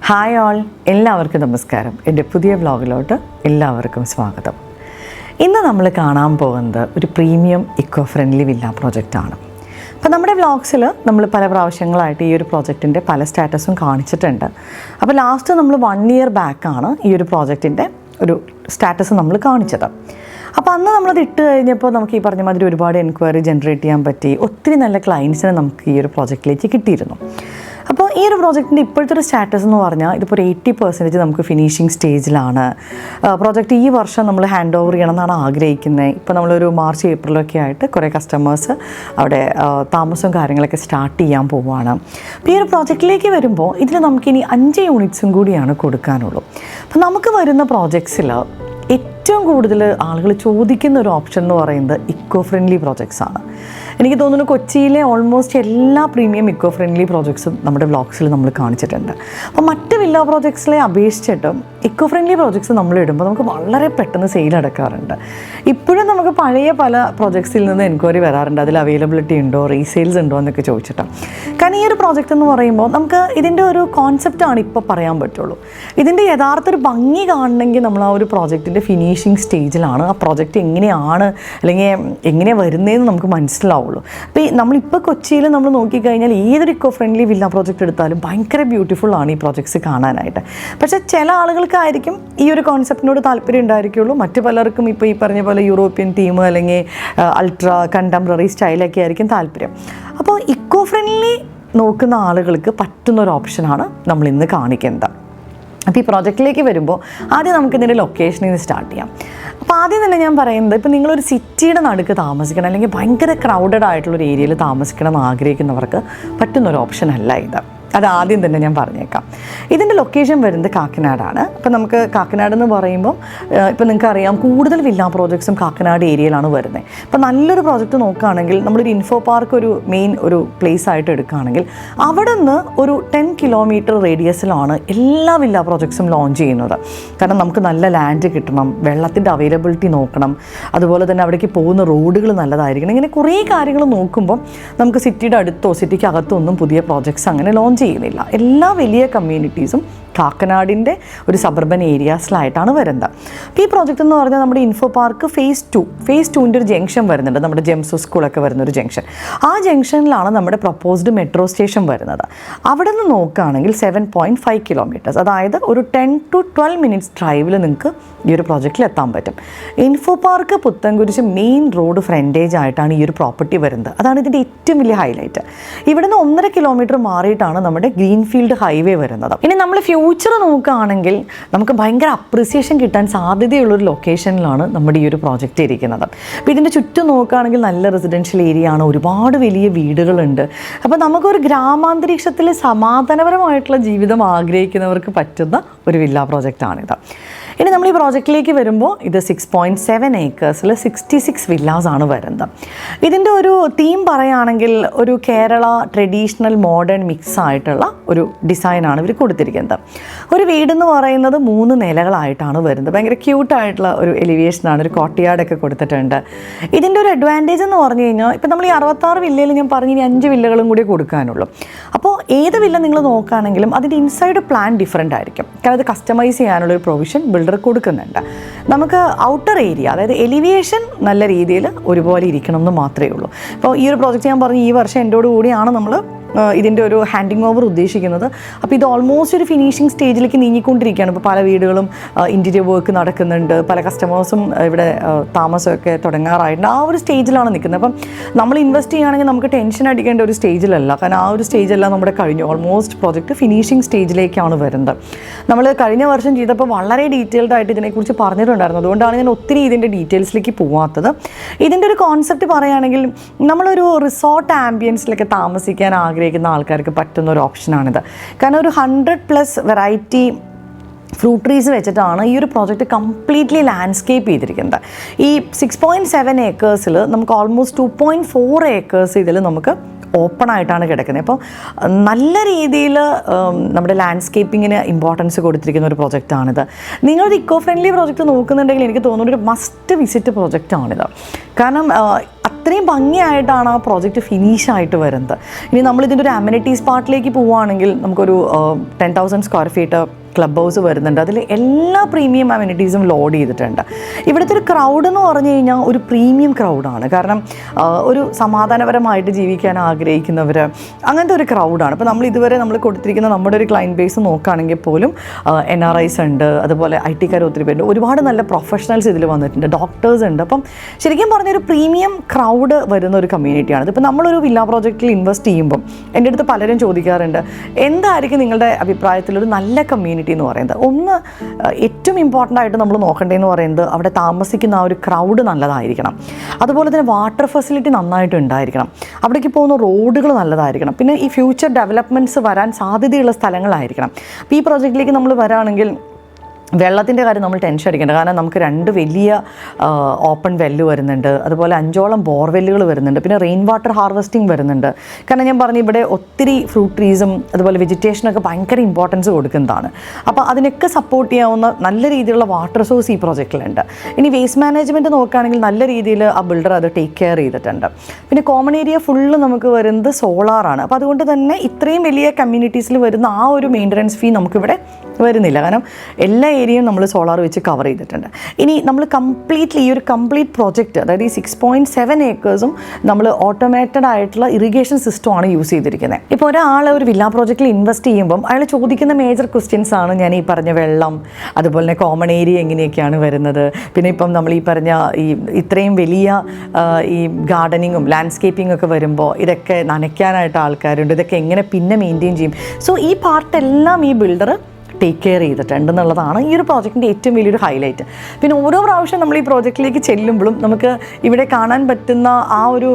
Hi all, എല്ലാവർക്കും നമസ്കാരം. എൻ്റെ പുതിയ വ്ലോഗിലോട്ട് എല്ലാവർക്കും സ്വാഗതം. ഇന്ന് നമ്മൾ കാണാൻ പോകുന്നത് ഒരു പ്രീമിയം ഇക്കോ ഫ്രണ്ട്ലി വില്ല പ്രോജക്റ്റാണ്. അപ്പോൾ നമ്മുടെ വ്ലോഗ്സിൽ നമ്മൾ പല പ്രാവശ്യങ്ങളായിട്ട് ഈ ഒരു പ്രോജക്റ്റിൻ്റെ പല സ്റ്റാറ്റസും കാണിച്ചിട്ടുണ്ട്. അപ്പോൾ ലാസ്റ്റ് നമ്മൾ 1 ഇയർ ബാക്കാണ് ഈ ഒരു പ്രോജക്റ്റിൻ്റെ ഒരു സ്റ്റാറ്റസ് നമ്മൾ കാണിച്ചത്. അപ്പോൾ അന്ന് നമ്മളത് ഇട്ട് കഴിഞ്ഞപ്പോൾ നമുക്ക് ഈ പറഞ്ഞ മാതിരി ഒരുപാട് എൻക്വയറി ജനറേറ്റ് ചെയ്യാൻ പറ്റി. ഒത്തിരി നല്ല ക്ലയൻസിനെ നമുക്ക് ഈ ഒരു പ്രോജക്റ്റിലേക്ക് കിട്ടിയിരുന്നു. അപ്പോൾ ഈ ഒരു പ്രോജക്റ്റിൻ്റെ ഇപ്പോഴത്തെ ഒരു സ്റ്റാറ്റസ് എന്ന് പറഞ്ഞാൽ ഇതിപ്പോൾ ഒരു 80% നമുക്ക് ഫിനിഷിംഗ് സ്റ്റേജിലാണ്. പ്രോജക്റ്റ് ഈ വർഷം നമ്മൾ ഹാൻഡ് ഓവർ ചെയ്യണം എന്നാണ് ആഗ്രഹിക്കുന്നത്. ഇപ്പോൾ നമ്മളൊരു മാർച്ച് ഏപ്രിലൊക്കെ ആയിട്ട് കുറേ കസ്റ്റമേഴ്സ് അവിടെ താമസവും കാര്യങ്ങളൊക്കെ സ്റ്റാർട്ട് ചെയ്യാൻ പോവുകയാണ്. അപ്പോൾ ഈ ഒരു പ്രോജക്റ്റിലേക്ക് വരുമ്പോൾ ഇതിൽ നമുക്കിനി 5 യൂണിറ്റ്സും കൂടിയാണ് കൊടുക്കാനുള്ളൂ. അപ്പോൾ നമുക്ക് വരുന്ന പ്രോജക്ട്സിൽ ഏറ്റവും കൂടുതൽ ആളുകൾ ചോദിക്കുന്ന ഒരു ഓപ്ഷൻ എന്ന് പറയുന്നത് ഇക്കോ ഫ്രണ്ട്ലി പ്രോജക്ട്സാണ്. എനിക്ക് തോന്നുന്നു കൊച്ചിയിലെ ഓൾമോസ്റ്റ് എല്ലാ പ്രീമിയം ഇക്കോ ഫ്രണ്ട്ലി പ്രോജക്ട്സും നമ്മുടെ വ്ലോഗ്സിൽ നമ്മൾ കാണിച്ചിട്ടുണ്ട്. അപ്പോൾ മറ്റ് വില്ല പ്രോജക്ട്സിലെ അപേക്ഷിച്ചിട്ടും ഇക്കോ ഫ്രണ്ട്ലി പ്രോജക്ട്സ് നമ്മൾ ഇടുമ്പോൾ നമുക്ക് വളരെ പെട്ടെന്ന് സെയിൽ അടക്കാറുണ്ട്. ഇപ്പോഴും നമുക്ക് പഴയ പല പ്രോജക്ട്സിൽ നിന്ന് എൻക്വയറി വരാറുണ്ട്, അതിൽ അവൈലബിലിറ്റി ഉണ്ടോ, റീസെയിൽസ് ഉണ്ടോ എന്നൊക്കെ ചോദിച്ചിട്ടാണ്. കാരണം ഈ ഒരു പ്രോജക്റ്റ് എന്ന് പറയുമ്പോൾ നമുക്ക് ഇതിൻ്റെ ഒരു കോൺസെപ്റ്റാണ് ഇപ്പോൾ പറയാൻ പറ്റുള്ളൂ. ഇതിൻ്റെ യഥാർത്ഥ ഒരു ഭംഗി കാണണമെങ്കിൽ നമ്മൾ ആ ഒരു പ്രോജക്റ്റിൻ്റെ ഫിനിഷിംഗ് സ്റ്റേജിലാണ്. ആ പ്രോജക്റ്റ് എങ്ങനെയാണ് അല്ലെങ്കിൽ എങ്ങനെയാണ് വരുന്നതെന്ന് നമുക്ക് മനസ്സിലാവുള്ളൂ. അപ്പോൾ നമ്മളിപ്പോൾ കൊച്ചിയിൽ നമ്മൾ നോക്കിക്കഴിഞ്ഞാൽ ഏതൊരു ഇക്കോ ഫ്രണ്ട്ലി വില്ല പ്രോജക്റ്റ് എടുത്താലും ഭയങ്കര ബ്യൂട്ടിഫുള്ളാണ് ഈ പ്രോജക്ട്സ് കാണാനായിട്ട്. പക്ഷേ ചില ആളുകൾക്കായിരിക്കും ഈ ഒരു കോൺസെപ്റ്റിനോട് താല്പര്യം ഉണ്ടായിരിക്കുള്ളൂ. മറ്റു പലർക്കും ഇപ്പോൾ ഈ പറഞ്ഞ പോലെ യൂറോപ്യൻ തീം അല്ലെങ്കിൽ അൾട്രാ കണ്ടംപററി സ്റ്റൈലൊക്കെ ആയിരിക്കും താല്പര്യം. അപ്പോൾ ഇക്കോ ഫ്രണ്ട്ലി നോക്കുന്ന ആളുകൾക്ക് പറ്റുന്നൊരു ഓപ്ഷനാണ് നമ്മൾ ഇന്ന് കാണിക്കുന്നത്. അപ്പോൾ ഈ പ്രോജക്റ്റിലേക്ക് വരുമ്പോൾ ആദ്യം നമുക്കിതിൻ്റെ ലൊക്കേഷനിൽ നിന്ന് സ്റ്റാർട്ട് ചെയ്യാം. അപ്പോൾ ആദ്യം തന്നെ ഞാൻ പറയുന്നത്, ഇപ്പോൾ നിങ്ങളൊരു സിറ്റിയുടെ നടുക്ക് താമസിക്കണം അല്ലെങ്കിൽ ഭയങ്കര ക്രൗഡഡ് ആയിട്ടുള്ളൊരു ഏരിയയിൽ താമസിക്കണം എന്ന് ആഗ്രഹിക്കുന്നവർക്ക് പറ്റുന്നൊരു ഓപ്ഷൻ അല്ല ഇത്. അത് ആദ്യം തന്നെ ഞാൻ പറഞ്ഞേക്കാം. ഇതിൻ്റെ ലൊക്കേഷൻ വരുന്നത് കാക്കനാടാണ്. അപ്പോൾ നമുക്ക് കാക്കനാട് എന്ന് പറയുമ്പോൾ ഇപ്പോൾ നിങ്ങൾക്കറിയാം കൂടുതൽ വില്ല പ്രോജക്ട്സും കാക്കനാട് ഏരിയയിലാണ് വരുന്നത്. ഇപ്പോൾ നല്ലൊരു പ്രോജക്റ്റ് നോക്കുകയാണെങ്കിൽ നമ്മളൊരു ഇൻഫോ പാർക്ക് ഒരു മെയിൻ ഒരു പ്ലേസ് ആയിട്ട് എടുക്കുകയാണെങ്കിൽ അവിടെ നിന്ന് ഒരു 10 കിലോമീറ്റർ റേഡിയസിലാണ് എല്ലാ വില്ല പ്രോജക്ട്സും ലോഞ്ച് ചെയ്യുന്നത്. കാരണം നമുക്ക് നല്ല ലാൻഡ് കിട്ടണം, വെള്ളത്തിൻ്റെ അവൈലബിലിറ്റി നോക്കണം, അതുപോലെ തന്നെ അവിടേക്ക് പോകുന്ന റോഡുകൾ നല്ലതായിരിക്കണം. ഇങ്ങനെ കുറേ കാര്യങ്ങൾ നോക്കുമ്പോൾ നമുക്ക് സിറ്റിയുടെ അടുത്തോ സിറ്റിക്ക് അകത്തോ ഒന്നും പുതിയ പ്രോജക്ട്സ് അങ്ങനെ ലോഞ്ച് ചെയ്യുന്നില്ല. എല്ലാ വലിയ കമ്മ്യൂണിറ്റീസും കാക്കനാടിൻ്റെ ഒരു സബർബൻ ഏരിയാസിലായിട്ടാണ് വരുന്നത്. അപ്പോൾ ഈ പ്രോജക്റ്റ് എന്ന് പറഞ്ഞാൽ നമ്മുടെ ഇൻഫോ പാർക്ക് ഫേസ് 2 ഒരു ജംഗ്ഷൻ വരുന്നുണ്ട്, നമ്മുടെ ജെംസോ സ്കൂളൊക്കെ വരുന്നൊരു ജംഗ്ഷൻ. ആ ജംഗ്ഷനിലാണ് നമ്മുടെ പ്രൊപ്പോസ്ഡ് മെട്രോ സ്റ്റേഷൻ വരുന്നത്. അവിടെ നിന്ന് നോക്കുകയാണെങ്കിൽ 7.5 കിലോമീറ്റേഴ്സ്, അതായത് ഒരു 10 to 12 മിനിറ്റ്സ് ഡ്രൈവിൽ നിങ്ങൾക്ക് ഈ ഒരു പ്രോജക്റ്റിൽ എത്താൻ പറ്റും. Infopark Puthenkurish main road frontage ആയിട്ടാണ് ഈ ഒരു പ്രോപ്പർട്ടി വരുന്നത്. അതാണ് ഇതിൻ്റെ ഏറ്റവും വലിയ ഹൈലൈറ്റ്. ഇവിടുന്ന് 1.5 കിലോമീറ്റർ മാറിയിട്ടാണ് നമ്മുടെ ഗ്രീൻഫീൽഡ് ഹൈവേ വരുന്നത്. ഇനി നമ്മൾ ഫ്യൂച്ചർ നോക്കുകയാണെങ്കിൽ നമുക്ക് ഭയങ്കര അപ്രിസിയേഷൻ കിട്ടാൻ സാധ്യതയുള്ളൊരു ലൊക്കേഷനിലാണ് നമ്മുടെ ഈ ഒരു പ്രോജക്റ്റ് ഇരിക്കുന്നത്. അപ്പോൾ ഇതിൻ്റെ ചുറ്റും നോക്കുകയാണെങ്കിൽ നല്ല റെസിഡൻഷ്യൽ ഏരിയ ആണ്, ഒരുപാട് വലിയ വീടുകളുണ്ട്. അപ്പോൾ നമുക്കൊരു ഗ്രാമാന്തരീക്ഷത്തിൽ സമാധാനപരമായിട്ടുള്ള ജീവിതം ആഗ്രഹിക്കുന്നവർക്ക് പറ്റുന്ന ഒരു വില്ല പ്രോജക്റ്റാണിത്. ഇനി നമ്മൾ ഈ പ്രോജക്റ്റിലേക്ക് വരുമ്പോൾ ഇത് 6.7 ഏക്കേഴ്സിൽ 66 വില്ലാസാണ് വരുന്നത്. ഇതിൻ്റെ ഒരു തീം പറയുകയാണെങ്കിൽ ഒരു കേരള ട്രഡീഷണൽ മോഡേൺ മിക്സ് ആയിട്ടുള്ള ഒരു ഡിസൈനാണ് ഇവർ കൊടുത്തിരിക്കുന്നത്. ഒരു വീടെന്ന് പറയുന്നത് 3 നിലകളായിട്ടാണ് വരുന്നത്. ഭയങ്കര ക്യൂട്ടായിട്ടുള്ള ഒരു എലിവേഷനാണ്, ഒരു കോർട്ട്യാർഡൊക്കെ കൊടുത്തിട്ടുണ്ട്. ഇതിൻ്റെ ഒരു അഡ്വാൻറ്റേജ് എന്ന് പറഞ്ഞു കഴിഞ്ഞാൽ ഇപ്പോൾ നമ്മൾ ഈ 66 വില്ലയിൽ ഞാൻ പറഞ്ഞു ഇനി 5 വില്ലകളും കൂടി കൊടുക്കാനുള്ളൂ. അപ്പോൾ ഏത് വില്ല നിങ്ങൾ നോക്കുകയാണെങ്കിലും അതിൻ്റെ ഇൻസൈഡ് പ്ലാൻ ഡിഫറെൻ്റ് ആയിരിക്കും. കാരണം അത് കസ്റ്റമൈസ് ചെയ്യാനുള്ളൊരു പ്രൊവിഷൻ ബിൽഡർ കൊടുക്കുന്നുണ്ട്. നമുക്ക് ഔട്ടർ ഏരിയ അതായത് എലിവേഷൻ നല്ല രീതിയിൽ ഒരുപോലെ ഇരിക്കണം എന്ന് മാത്രമേ ഉള്ളൂ. ഇപ്പോൾ ഈ ഒരു പ്രോജക്റ്റ് ഞാൻ പറഞ്ഞു ഈ വർഷം എൻ്റോട് കൂടിയാണ് നമ്മൾ ഇതിൻ്റെ ഒരു ഹാൻഡിങ് ഓവർ ഉദ്ദേശിക്കുന്നത്. അപ്പോൾ ഇത് ഓൾമോസ്റ്റ് ഒരു ഫിനിഷിംഗ് സ്റ്റേജിലേക്ക് നീങ്ങിക്കൊണ്ടിരിക്കുകയാണ്. ഇപ്പോൾ പല വീടുകളും ഇൻറ്റീരിയർ വർക്ക് നടക്കുന്നുണ്ട്, പല കസ്റ്റമേഴ്സും ഇവിടെ താമസമൊക്കെ തുടങ്ങാറായിട്ടുണ്ട്. ആ ഒരു സ്റ്റേജിലാണ് നിൽക്കുന്നത്. അപ്പം നമ്മൾ ഇൻവെസ്റ്റ് ചെയ്യുകയാണെങ്കിൽ നമുക്ക് ടെൻഷൻ അടിക്കേണ്ട ഒരു സ്റ്റേജിലല്ല, കാരണം ആ ഒരു സ്റ്റേജെല്ലാം നമ്മുടെ കഴിഞ്ഞു. ഓൾമോസ്റ്റ് പ്രോജക്റ്റ് ഫിനിഷിംഗ് സ്റ്റേജിലേക്കാണ് വരുന്നത്. നമ്മൾ കഴിഞ്ഞ വർഷം ചെയ്തപ്പോൾ വളരെ ഡീറ്റെയിൽഡ് ആയിട്ട് ഇതിനെക്കുറിച്ച് പറഞ്ഞിട്ടുണ്ടായിരുന്നു. അതുകൊണ്ടാണ് ഞാൻ ഒത്തിരി ഇതിൻ്റെ ഡീറ്റെയിൽസിലേക്ക് പോവാത്തത്. ഇതിൻ്റെ ഒരു കോൺസെപ്റ്റ് പറയുകയാണെങ്കിൽ നമ്മളൊരു റിസോർട്ട് ആംബിയൻസിലൊക്കെ താമസിക്കാൻ ആഗ്രഹിക്കുന്ന ആൾക്കാർക്ക് പറ്റുന്ന ഒരു ഓപ്ഷനാണിത്. കാരണം ഒരു 100+ വെറൈറ്റി ഫ്രൂട്ട് ട്രീസ് വെച്ചിട്ടാണ് ഈ ഒരു പ്രോജക്റ്റ് കംപ്ലീറ്റ്ലി ലാൻഡ്സ്കേപ്പ് ചെയ്തിരിക്കുന്നത്. ഈ 6.7 ഏക്കേഴ്സിൽ നമുക്ക് ഓൾമോസ്റ്റ് 2.4 ഏക്കേഴ്സ് ഇതിൽ നമുക്ക് ഓപ്പൺ ആയിട്ടാണ് കിടക്കുന്നത്. അപ്പോൾ നല്ല രീതിയിൽ നമ്മുടെ ലാൻഡ്സ്കേപ്പിങ്ങിന് ഇമ്പോർട്ടൻസ് കൊടുത്തിരിക്കുന്ന ഒരു പ്രോജക്റ്റാണിത്. നിങ്ങളൊരു ഇക്കോ ഫ്രണ്ട്ലി പ്രോജക്റ്റ് നോക്കുന്നുണ്ടെങ്കിൽ എനിക്ക് തോന്നുന്നു ഒരു മസ്റ്റ് വിസിറ്റ് പ്രോജക്റ്റാണിത്. കാരണം അത്രയും ഭംഗിയായിട്ടാണ് ആ പ്രോജക്റ്റ് ഫിനിഷായിട്ട് വരുന്നത്. ഇനി നമ്മളിതിൻ്റെ ഒരു അമ്യൂണിറ്റീസ് പാർട്ടിലേക്ക് പോവുകയാണെങ്കിൽ നമുക്കൊരു 10,000 സ്ക്വയർ ഫീറ്റ് ക്ലബ് ഹൗസ് വരുന്നുണ്ട്. അതിൽ എല്ലാ പ്രീമിയം അമ്യൂണിറ്റീസും ലോഡ് ചെയ്തിട്ടുണ്ട്. ഇവിടുത്തെ ഒരു ക്രൗഡ് എന്ന് പറഞ്ഞു കഴിഞ്ഞാൽ ഒരു പ്രീമിയം ക്രൗഡാണ്. കാരണം ഒരു സമാധാനപരമായിട്ട് ജീവിക്കാൻ ആഗ്രഹിക്കുന്നവർ, അങ്ങനത്തെ ഒരു ക്രൗഡാണ്. ഇപ്പോൾ നമ്മൾ ഇതുവരെ നമ്മൾ കൊടുത്തിരിക്കുന്ന നമ്മുടെ ഒരു ക്ലയൻറ്റ് ബേസ് നോക്കുകയാണെങ്കിൽ പോലും NRIs ഉണ്ട്, അതുപോലെ IT-കാർ ഒത്തിരി പേരുണ്ട്, ഒരുപാട് നല്ല പ്രൊഫഷണൽസ് ഇതിൽ വന്നിട്ടുണ്ട്, ഡോക്ടേഴ്സ് ഉണ്ട്. അപ്പം ശരിക്കും പറഞ്ഞൊരു പ്രീമിയം ക്രൗഡ് വരുന്ന ഒരു കമ്മ്യൂണിറ്റിയാണ്. ഇതിപ്പോൾ നമ്മളൊരു വില്ല പ്രോജക്റ്റിൽ ഇൻവെസ്റ്റ് ചെയ്യുമ്പം എൻ്റെ അടുത്ത് പലരും ചോദിക്കാറുണ്ട്, എന്തായിരിക്കും നിങ്ങളുടെ അഭിപ്രായത്തിലൊരു നല്ല കമ്മ്യൂണിറ്റി എന്ന് പറയുന്നത്. ഒന്ന് ഏറ്റവും ഇമ്പോർട്ടൻ്റ് ആയിട്ട് നമ്മൾ നോക്കേണ്ടതെന്ന് പറയുന്നത് അവിടെ താമസിക്കുന്ന ആ ഒരു ക്രൗഡ് നല്ലതായിരിക്കണം. അതുപോലെ തന്നെ വാട്ടർ ഫെസിലിറ്റി നന്നായിട്ട് ഉണ്ടായിരിക്കണം. അവിടേക്ക് പോകുന്ന റോഡുകൾ നല്ലതായിരിക്കണം. പിന്നെ ഈ ഫ്യൂച്ചർ ഡെവലപ്മെൻറ്റ്സ് വരാൻ സാധ്യതയുള്ള സ്ഥലങ്ങളായിരിക്കണം. അപ്പോൾ ഈ പ്രോജക്റ്റിലേക്ക് നമ്മൾ വരാണെങ്കിൽ വെള്ളത്തിൻ്റെ കാര്യം നമ്മൾ ടെൻഷൻ അടിക്കേണ്ട. കാരണം നമുക്ക് 2 വലിയ ഓപ്പൺ വെല്ല് വരുന്നുണ്ട്, അതുപോലെ 5ഓളം ബോർവെല്ലുകൾ വരുന്നുണ്ട്, പിന്നെ റെയിൻ വാട്ടർ ഹാർവെസ്റ്റിംഗ് വരുന്നുണ്ട്. കാരണം ഞാൻ പറഞ്ഞു ഇവിടെ ഒത്തിരി ഫ്രൂട്ട് ട്രീസും അതുപോലെ വെജിറ്റേഷനൊക്കെ ഭയങ്കര ഇമ്പോർട്ടൻസ് കൊടുക്കുന്നതാണ്. അപ്പോൾ അതിനൊക്കെ സപ്പോർട്ട് ചെയ്യാവുന്ന നല്ല രീതിയിലുള്ള വാട്ടർ സോഴ്സ് ഈ പ്രോജക്റ്റിലുണ്ട്. ഇനി വേസ്റ്റ് മാനേജ്മെൻറ്റ് നോക്കുകയാണെങ്കിൽ നല്ല രീതിയിൽ ആ ബിൽഡർ അത് ടേക്ക് കെയർ ചെയ്തിട്ടുണ്ട്. പിന്നെ കോമൺ ഏരിയ ഫുള്ള് നമുക്ക് വരുന്നത് സോളാറാണ്. അപ്പോൾ അതുകൊണ്ട് തന്നെ ഇത്രയും വലിയ കമ്മ്യൂണിറ്റീസിൽ വരുന്ന ആ ഒരു മെയിൻ്റനൻസ് ഫീ നമുക്കിവിടെ വരുന്നില്ല. കാരണം എല്ലാ ഏരിയയും നമ്മൾ സോളാർ വെച്ച് കവർ ചെയ്തിട്ടുണ്ട്. ഇനി നമ്മൾ കംപ്ലീറ്റ്ലി ഈ ഒരു കംപ്ലീറ്റ് പ്രോജക്റ്റ്, അതായത് ഈ 6.7 ഏക്കേഴ്സും നമ്മൾ ഓട്ടോമേറ്റഡ് ആയിട്ടുള്ള ഇറിഗേഷൻ സിസ്റ്റമാണ് യൂസ് ചെയ്തിരിക്കുന്നത്. ഇപ്പോൾ ഒരാൾ ഒരു വില്ല പ്രോജക്റ്റിൽ ഇൻവെസ്റ്റ് ചെയ്യുമ്പം അയാൾ ചോദിക്കുന്ന മേജർ ക്വസ്റ്റ്യൻസ് ആണ് ഞാൻ ഈ പറഞ്ഞ വെള്ളം, അതുപോലെ തന്നെ കോമൺ ഏരിയ എങ്ങനെയൊക്കെയാണ് വരുന്നത്, പിന്നെ ഇപ്പം നമ്മൾ ഈ പറഞ്ഞ ഈ ഇത്രയും വലിയ ഈ ഗാർഡനിങ്ങും ലാൻഡ്സ്കേപ്പിംഗ് ഒക്കെ വരുമ്പോൾ ഇതൊക്കെ നനയ്ക്കാനായിട്ട് ആൾക്കാരുണ്ട്, ഇതൊക്കെ എങ്ങനെ പിന്നെ മെയിൻറ്റെയിൻ ചെയ്യും. സോ ഈ പാർട്ടെല്ലാം ഈ ബിൽഡർ ടേക്ക് കെയർ ചെയ്തിട്ടുണ്ട് എന്നുള്ളതാണ് ഈ ഒരു പ്രോജക്റ്റിൻ്റെ ഏറ്റവും വലിയൊരു ഹൈലൈറ്റ്. പിന്നെ ഓരോ പ്രാവശ്യം നമ്മൾ ഈ പ്രോജക്റ്റിലേക്ക് ചെല്ലുമ്പോഴും നമുക്ക് ഇവിടെ കാണാൻ പറ്റുന്ന ആ ഒരു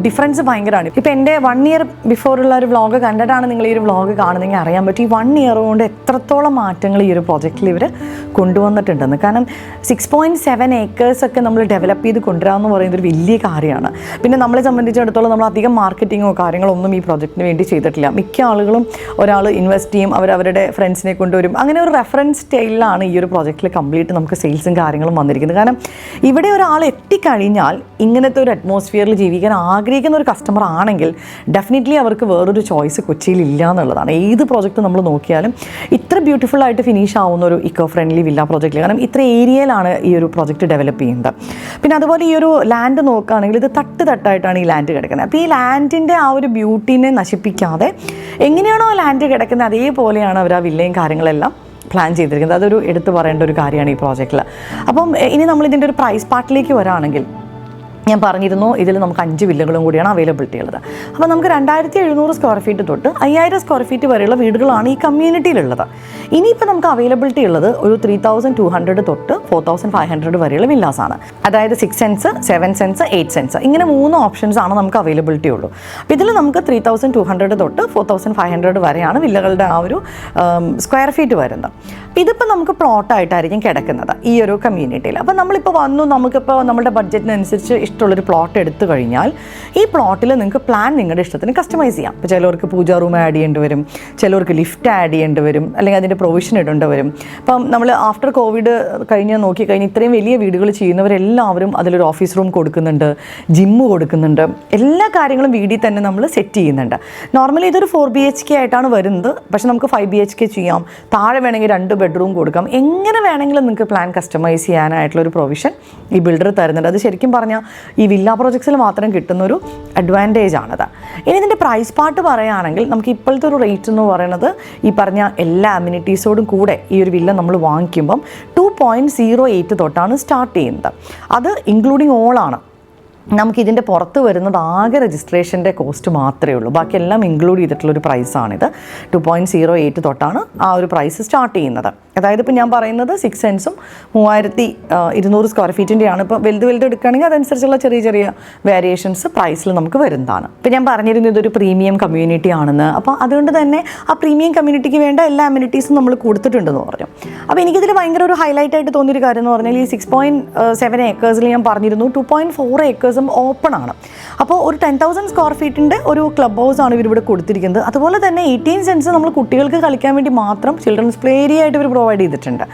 ഡിഫറൻസ് ഭയങ്കരമാണ്. ഇപ്പോൾ എൻ്റെ 1 ഇയർ ബിഫോറുള്ള ഒരു വ്ളോഗ് കണ്ടിട്ടാണ് നിങ്ങൾ ഈ ഒരു വ്ളോഗ് കാണുന്നതെങ്കിൽ അറിയാൻ പറ്റും ഈ 1 ഇയർ കൊണ്ട് എത്രത്തോളം മാറ്റങ്ങൾ ഈ ഒരു പ്രോജക്റ്റിൽ ഇവർ കൊണ്ടുവന്നിട്ടുണ്ടെന്ന്. കാരണം 6.7 ഏക്കേഴ്സൊക്കെ നമ്മൾ ഡെവലപ്പ് ചെയ്ത് കൊണ്ടുവരാമെന്ന് പറയുന്നത് ഒരു വലിയ കാര്യമാണ്. പിന്നെ നമ്മളെ സംബന്ധിച്ചിടത്തോളം നമ്മൾ അധികം മാർക്കറ്റിങ്ങോ കാര്യങ്ങളോ ഒന്നും ഈ പ്രോജക്റ്റിന് വേണ്ടി ചെയ്തിട്ടില്ല. മിക്ക ആളുകളും ഒരാൾ ഇൻവെസ്റ്റ് ചെയ്യും, അവരവരുടെ ഫ്രണ്ട്സിനെ കൊണ്ടുവരും, അങ്ങനെ ഒരു റെഫറൻസ് സ്റ്റൈലിലാണ് ഈ ഒരു പ്രോജക്റ്റിൽ കംപ്ലീറ്റ് നമുക്ക് സെയിൽസും കാര്യങ്ങളും വന്നിരിക്കുന്നത്. കാരണം ഇവിടെ ഒരാൾ എത്തിക്കഴിഞ്ഞാൽ ഇങ്ങനത്തെ ഒരു അറ്റ്മോസ്ഫിയറിൽ ജീവിക്കാൻ ആഗ്രഹിക്കുന്ന ഒരു കസ്റ്റമർ ആണെങ്കിൽ ഡെഫിനറ്റ്ലി അവർക്ക് വേറൊരു ചോയ്സ് കൊച്ചിയിൽ ഇല്ല എന്നുള്ളതാണ്. ഏത് പ്രോജക്റ്റ് നമ്മൾ നോക്കിയാലും ഇത്ര ബ്യൂട്ടിഫുൾ ആയിട്ട് ഫിനിഷ് ആവുന്ന ഒരു ഇക്കോ ഫ്രണ്ട്ലി വില്ല പ്രോജക്റ്റിൽ, കാരണം ഇത്ര ഏരിയയിലാണ് ഈ ഒരു പ്രോജക്റ്റ് ഡെവലപ്പ് ചെയ്യുന്നത്. പിന്നെ അതുപോലെ ഈ ഒരു ലാൻഡ് നോക്കുകയാണെങ്കിൽ ഇത് തട്ടായിട്ടാണ് ഈ ലാൻഡ് കിടക്കുന്നത്. അപ്പോൾ ഈ ലാൻഡിൻ്റെ ആ ഒരു ബ്യൂട്ടീനെ നശിപ്പിക്കാതെ എങ്ങനെയാണോ ആ ലാൻഡ് കിടക്കുന്നത് അതേപോലെയാണ് അവർ ആ വില്ലയും കാര്യങ്ങളെല്ലാം പ്ലാൻ ചെയ്തിരിക്കുന്നത്. അതൊരു എടുത്തു പറയേണ്ട ഒരു കാര്യമാണ് ഈ പ്രോജക്റ്റിൽ. അപ്പം ഇനി നമ്മളിതിൻ്റെ ഒരു പ്രൈസ് പാർട്ടിലേക്ക് വരാണെങ്കിൽ ഞാൻ പറഞ്ഞിരുന്നു ഇതിൽ നമുക്ക് 5 വില്ലകളും കൂടിയാണ് അവൈലബിലിറ്റി ഉള്ളത്. അപ്പോൾ നമുക്ക് 2700 സ്ക്വയർ ഫീറ്റ് തൊട്ട് 5000 സ്ക്വയർ ഫീറ്റ് വരെയുള്ള വീടുകളാണ് ഈ കമ്മ്യൂണിറ്റിയിലുള്ളത്. ഇനിയിപ്പോൾ നമുക്ക് അവൈലബിലിറ്റി ഉള്ളത് ഒരു 3200 തൊട്ട് 4500 വരെയുള്ള വില്ലാസാണ്. അതായത് 6 സെൻസ്, 7 സെൻസ്, 8 സെൻസ്, ഇങ്ങനെ 3 ഓപ്ഷൻസ് ആണ് നമുക്ക് അവൈലബിലിറ്റി ഉള്ളൂ. അപ്പോൾ ഇതിൽ നമുക്ക് 3200 തൊട്ട് 4500 വരെയാണ് വില്ലകളുടെ ആ ഒരു സ്ക്വയർ ഫീറ്റ് വരുന്നത്. ഇതിപ്പോൾ നമുക്ക് പ്ലോട്ടായിട്ടായിരിക്കും കിടക്കുന്നത് ഈ ഒരു കമ്മ്യൂണിറ്റിയിൽ. അപ്പോൾ നമ്മളിപ്പോൾ വന്നു, നമുക്കിപ്പോൾ നമ്മുടെ ബഡ്ജറ്റിനനുസരിച്ച് ഇഷ്ടമുള്ളൊരു പ്ലോട്ട് എടുത്തു കഴിഞ്ഞാൽ ഈ പ്ലോട്ടിൽ നിങ്ങൾക്ക് പ്ലാൻ നിങ്ങളുടെ ഇഷ്ടത്തിന് കസ്റ്റമൈസ് ചെയ്യാം. ഇപ്പോൾ ചിലവർക്ക് പൂജാ റൂം ആഡ് ചെയ്യേണ്ടി വരും, ചിലവർക്ക് ലിഫ്റ്റ് ആഡ് ചെയ്യേണ്ടി വരും, അല്ലെങ്കിൽ അതിൻ്റെ പ്രൊവിഷൻ ഇടേണ്ടി വരും. അപ്പം നമ്മൾ ആഫ്റ്റർ കോവിഡ് നോക്കിക്കഴിഞ്ഞ് ഇത്രയും വലിയ വീടുകൾ ചെയ്യുന്നവരെല്ലാവരും അതിലൊരു ഓഫീസ് റൂം കൊടുക്കുന്നുണ്ട്, ജിമ്മ് കൊടുക്കുന്നുണ്ട്, എല്ലാ കാര്യങ്ങളും വീട്ടിൽ തന്നെ നമ്മൾ സെറ്റ് ചെയ്യുന്നുണ്ട്. നോർമലി ഇതൊരു 4 BHK ആയിട്ടാണ് വരുന്നത്, പക്ഷെ നമുക്ക് 5 BHK ചെയ്യാം, താഴെ വേണമെങ്കിൽ 2 ബെഡ്റൂം കൊടുക്കാം, എങ്ങനെ വേണമെങ്കിലും നിങ്ങൾക്ക് പ്ലാൻ കസ്റ്റമൈസ് ചെയ്യാനായിട്ടുള്ളൊരു പ്രൊവിഷൻ ഈ ബിൽഡർ തരുന്നുണ്ട്. അത് ശരിക്കും പറഞ്ഞാൽ ഈ വില്ല പ്രോജക്ട്സിൽ മാത്രം കിട്ടുന്നൊരു അഡ്വാൻറ്റേജ് ആണത്. ഇനി ഇതിൻ്റെ പ്രൈസ് പാർട്ട് പറയുകയാണെങ്കിൽ നമുക്ക് ഇപ്പോഴത്തെ ഒരു റേറ്റ് എന്ന് പറയുന്നത് ഈ പറഞ്ഞ എല്ലാ അമ്യൂണിറ്റീസോടും കൂടെ ഈ ഒരു വില്ല നമ്മൾ വാങ്ങിക്കുമ്പം 2.08 തൊട്ടാണ് സ്റ്റാർട്ട് ചെയ്യുന്നത്. അത് ഇൻക്ലൂഡിങ് ഓളാണ്. നമുക്കിതിൻ്റെ പുറത്ത് വരുന്നത് ആകെ രജിസ്ട്രേഷൻ്റെ കോസ്റ്റ് മാത്രമേ ഉള്ളൂ, ബാക്കിയെല്ലാം ഇൻക്ലൂഡ് ചെയ്തിട്ടുള്ളൊരു പ്രൈസാണിത്. 2.08 തൊട്ടാണ് ആ ഒരു പ്രൈസ് സ്റ്റാർട്ട് ചെയ്യുന്നത്. അതായത് ഇപ്പോൾ ഞാൻ പറയുന്നത് 6 സെൻസും 3200 സ്ക്വയർ ഫീറ്റിൻ്റെയാണ്. ഇപ്പോൾ വലുത് എടുക്കുകയാണെങ്കിൽ അതനുസരിച്ചുള്ള ചെറിയ വേരിയേഷൻസ് പ്രൈസിൽ നമുക്ക് വരുന്നതാണ്. ഇപ്പോൾ ഞാൻ പറഞ്ഞിരുന്നു ഇതൊരു പ്രീമിയം കമ്മ്യൂണിറ്റി ആണെന്ന്. അപ്പോൾ അതുകൊണ്ട് തന്നെ ആ പ്രീമിയം കമ്മ്യൂണിറ്റിക്ക് വേണ്ട എല്ലാ അമ്യൂണിറ്റീസും നമ്മൾ കൊടുത്തിട്ടുണ്ടെന്ന് പറഞ്ഞു. അപ്പോൾ എനിക്കിതിൽ ഭയങ്കര ഒരു ഹൈലൈറ്റ് ആയിട്ട് തോന്നിയൊരു കാര്യം എന്ന് പറഞ്ഞാൽ ഈ 6.7 ഏക്കേഴ്സിൽ ഞാൻ പറഞ്ഞിരുന്നു 2.4 ഏക്കേഴ്സ് സ്ക്വയറും ഓപ്പൺ ആണ്. അപ്പോൾ ഒരു 10,000 സ്ക്വയർ ഫീറ്റിൻ്റെ ഒരു ക്ലബ് ഹൗസ് ആണ് ഇവരിവിടെ കൊടുത്തിരിക്കുന്നത്. അതുപോലെ തന്നെ 18 സെൻസ് നമ്മൾ കുട്ടികൾക്ക് കളിക്കാൻ വേണ്ടി മാത്രം ചിൽഡ്രൻസ് പ്ലേ ഏരിയ ആയിട്ട് ഇവർ പ്രൊവൈഡ് ചെയ്തിട്ടുണ്ട്.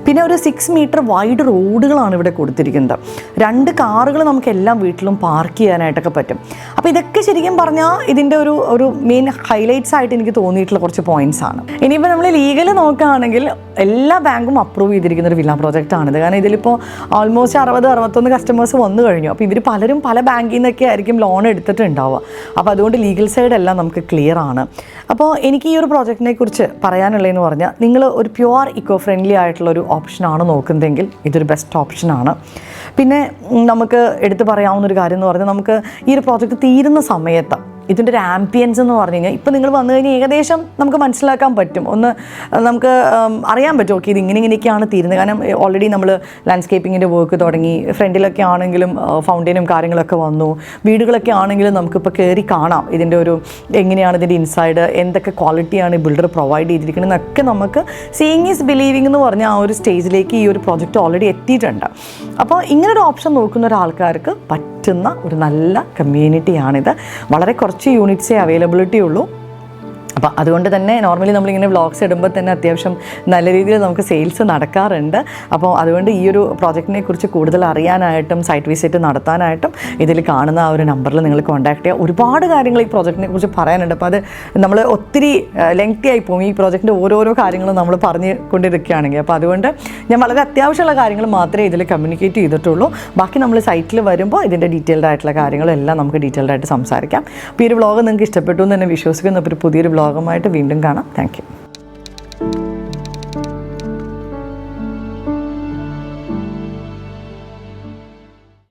പിന്നെ ഒരു 6 മീറ്റർ വൈഡ് റോഡുകളാണ് ഇവിടെ കൊടുത്തിരിക്കുന്നത്. 2 കാറുകൾ നമുക്ക് എല്ലാ വീട്ടിലും പാർക്ക് ചെയ്യാനായിട്ടൊക്കെ പറ്റും. അപ്പോൾ ഇതൊക്കെ ശരിക്കും പറഞ്ഞാൽ ഇതിൻ്റെ ഒരു മെയിൻ ഹൈലൈറ്റ്സ് ആയിട്ട് എനിക്ക് തോന്നിയിട്ടുള്ള കുറച്ച് പോയിന്റ്സ് ആണ്. ഇനിയിപ്പോൾ നമ്മൾ ലീഗൽ നോക്കുകയാണെങ്കിൽ എല്ലാ ബാങ്കും അപ്രൂവ് ചെയ്തിരിക്കുന്ന ഒരു വില്ല പ്രോജക്റ്റ് ആണിത്. കാരണം ഇതിലിപ്പോൾ ഓൾമോസ്റ്റ് 60-61 കസ്റ്റമേഴ്സ് വന്നു കഴിഞ്ഞു. അപ്പോൾ ഇവർ പലരും പല ബാങ്കിൽ നിന്നൊക്കെ ആയിരിക്കും ലോൺ എടുത്തിട്ടുണ്ടാവുക. അപ്പോൾ അതുകൊണ്ട് ലീഗൽ സൈഡ് എല്ലാം നമുക്ക് ക്ലിയർ ആണ്. അപ്പോൾ എനിക്ക് ഈ ഒരു പ്രോജക്റ്റിനെ കുറിച്ച് പറയാനുള്ളതെന്ന് പറഞ്ഞാൽ, നിങ്ങൾ ഒരു പ്യുവർ ഇക്കോ ഫ്രണ്ട്ലി ആയിട്ടുള്ളൊരു ഓപ്ഷനാണ് നോക്കുന്നതെങ്കിൽ ഇതൊരു ബെസ്റ്റ് ഓപ്ഷനാണ്. പിന്നെ നമുക്ക് എടുത്തു പറയാവുന്നൊരു കാര്യം എന്ന് പറഞ്ഞാൽ, നമുക്ക് ഈ ഒരു പ്രോജക്റ്റ് തീരുന്ന സമയത്ത് ഇതിൻ്റെ ഒരു ആംബിയൻസ് എന്ന് പറഞ്ഞു കഴിഞ്ഞാൽ, ഇപ്പോൾ നിങ്ങൾ വന്നു കഴിഞ്ഞാൽ ഏകദേശം നമുക്ക് മനസ്സിലാക്കാൻ പറ്റും, നമുക്ക് അറിയാൻ പറ്റും ഓക്കെ ഇത് ഇങ്ങനെയൊക്കെയാണ് തീരുന്നത്. കാരണം ഓൾറെഡി നമ്മൾ ലാൻഡ്സ്കേപ്പിങ്ങിൻ്റെ വർക്ക് തുടങ്ങി, ഫ്രണ്ടിലൊക്കെ ആണെങ്കിലും ഫൗണ്ടൈനും കാര്യങ്ങളൊക്കെ വന്നു, വീടുകളൊക്കെ ആണെങ്കിലും നമുക്കിപ്പോൾ കയറി കാണാം ഇതിൻ്റെ ഒരു എങ്ങനെയാണ് ഇതിൻ്റെ ഇൻസൈഡ്, എന്തൊക്കെ ക്വാളിറ്റിയാണ് ഈ ബിൽഡർ പ്രൊവൈഡ് ചെയ്തിരിക്കുന്നത് എന്നൊക്കെ നമുക്ക് സീയിങ് ഈസ് ബിലീവിങ് എന്ന് പറഞ്ഞാൽ ആ ഒരു സ്റ്റേജിലേക്ക് ഈ ഒരു പ്രോജക്റ്റ് ഓൾറെഡി എത്തിയിട്ടുണ്ട്. അപ്പോൾ ഇങ്ങനൊരു ഓപ്ഷൻ നോക്കുന്ന ഒരാൾക്കാർക്ക് പറ്റുന്ന ഒരു നല്ല കമ്മ്യൂണിറ്റിയാണിത്. വളരെ കുറച്ച് യൂണിറ്റ്സേ അവൈലബിലിറ്റി ഉള്ളൂ. അപ്പോൾ അതുകൊണ്ട് തന്നെ നോർമലി നമ്മളിങ്ങനെ വ്ളോഗ്സ് ഇടുമ്പോൾ തന്നെ അത്യാവശ്യം നല്ല രീതിയിൽ നമുക്ക് സെയിൽസ് നടക്കാറുണ്ട്. അപ്പോൾ അതുകൊണ്ട് ഈ ഒരു പ്രോജക്റ്റിനെ കുറിച്ച് കൂടുതൽ അറിയാനായിട്ടും സൈറ്റ് വിസിറ്റ് നടത്താനായിട്ടും ഇതിൽ കാണുന്ന ആ ഒരു നമ്പറിൽ നിങ്ങൾ കോൺടാക്ട് ചെയ്യുക. ഒരുപാട് കാര്യങ്ങൾ ഈ പ്രോജക്റ്റിനെ കുറിച്ച് പറയാനുണ്ട്. അപ്പോൾ അത് നമ്മൾ ഒത്തിരി ലെങ്തി ആയി പോകും ഈ പ്രോജക്റ്റിൻ്റെ ഓരോരോ കാര്യങ്ങളും നമ്മൾ പറഞ്ഞു കൊണ്ടിരിക്കുകയാണെങ്കിൽ. അപ്പോൾ അതുകൊണ്ട് ഞാൻ വളരെ അത്യാവശ്യമുള്ള കാര്യങ്ങൾ മാത്രമേ ഇതിൽ കമ്മ്യൂണിക്കേറ്റ് ചെയ്തിട്ടുള്ളൂ. ബാക്കി നമ്മൾ സൈറ്റിൽ വരുമ്പോൾ ഇതിൻ്റെ ഡീറ്റെയിൽഡ് ആയിട്ടുള്ള കാര്യങ്ങളെല്ലാം നമുക്ക് ഡീറ്റെയിൽഡ് ആയിട്ട് സംസാരിക്കാം. അപ്പോൾ ഈ ഒരു വ്ളോഗ് നിങ്ങൾക്ക് ഇഷ്ടപ്പെട്ടു എന്ന് തന്നെ വിശ്വസിക്കുന്നു. അപ്പോൾ ഒരു പുതിയൊരു വ്ളോഗുമായിട്ട് വീണ്ടും കാണാം. Thank you.